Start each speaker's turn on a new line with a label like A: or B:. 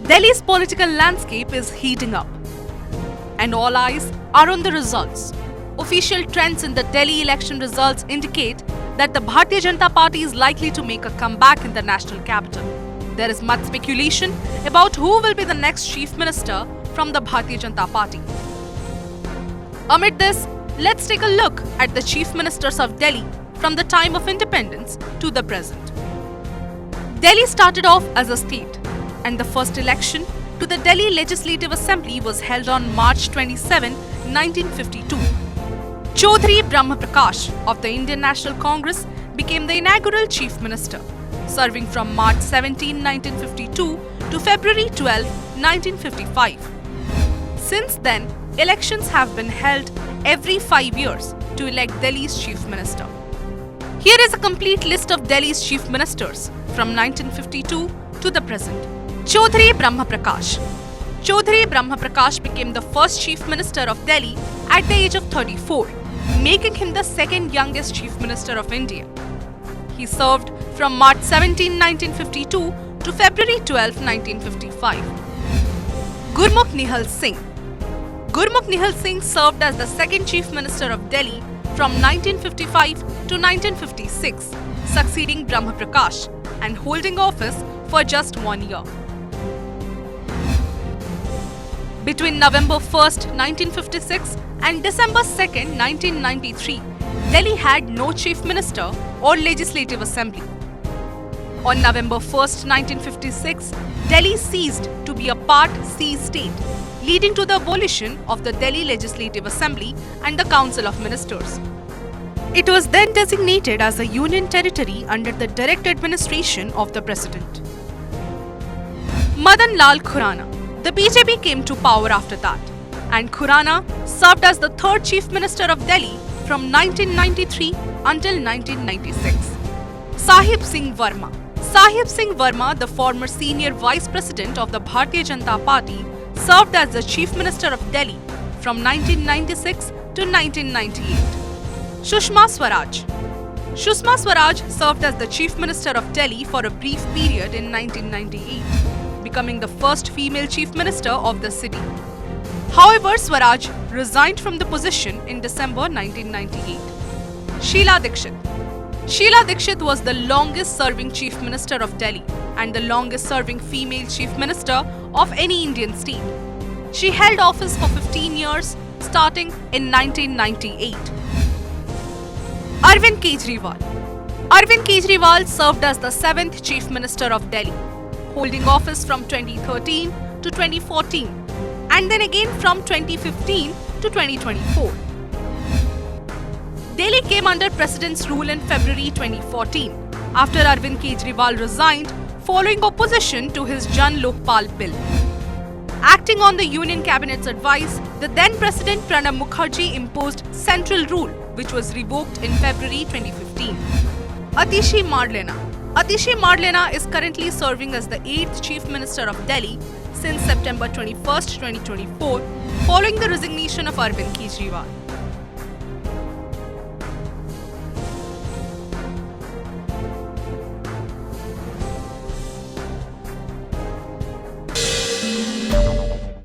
A: Delhi's political landscape is heating up, and all eyes are on the results. Official trends in the Delhi election results indicate that the Bharatiya Janata Party is likely to make a comeback in the national capital. There is much speculation about who will be the next chief minister from the Bharatiya Janata Party. Amid this, let's take a look at the chief ministers of Delhi from the time of independence to the present. Delhi started off as a state, and the first election to the Delhi Legislative Assembly was held on March 27, 1952. Chaudhry Brahma Prakash of the Indian National Congress became the inaugural chief minister, serving from March 17, 1952 to February 12, 1955. Since then, elections have been held every 5 years to elect Delhi's chief minister. Here is a complete list of Delhi's chief ministers from 1952 to the present. Chaudhry Brahma Prakash. Chaudhry Brahma Prakash became the first chief minister of Delhi at the age of 34, making him the second youngest chief minister of India. He served from March 17, 1952 to February 12, 1955. Gurmukh Nihal Singh. Gurmukh Nihal Singh served as the second chief minister of Delhi from 1955 to 1956, succeeding Brahma Prakash and holding office for just 1 year. Between November 1st, 1956 and December 2nd, 1993, Delhi had no chief minister or legislative assembly. On November 1st, 1956, Delhi ceased to be a Part C state, leading to the abolition of the Delhi Legislative Assembly and the Council of Ministers. It was then designated as a union territory under the direct administration of the President. Madan Lal Khurana. The BJP came to power after that, and Khurana served as the third chief minister of Delhi from 1993 until 1996. Sahib Singh Verma. Sahib Singh Verma, the former senior vice president of the Bharatiya Janata Party, served as the chief minister of Delhi from 1996 to 1998. Sushma Swaraj. Sushma Swaraj served as the chief minister of Delhi for a brief period in 1998, becoming the first female chief minister of the city. However, Swaraj resigned from the position in December 1998. Sheila Dikshit. Sheila Dikshit was the longest serving chief minister of Delhi and the longest serving female chief minister of any Indian state. She held office for 15 years, starting in 1998. Arvind Kejriwal. Arvind Kejriwal served as the 7th chief minister of Delhi, holding office from 2013 to 2014 and then again from 2015 to 2024. Delhi came under President's rule in February 2014 after Arvind Kejriwal resigned following opposition to his Jan Lokpal bill. Acting on the Union Cabinet's advice, the then President Pranab Mukherjee imposed central rule, which was revoked in February 2015. Atishi Marlena. Atishi Marlena is currently serving as the 8th Chief Minister of Delhi since September 21, 2024, following the resignation of Arvind Kejriwal.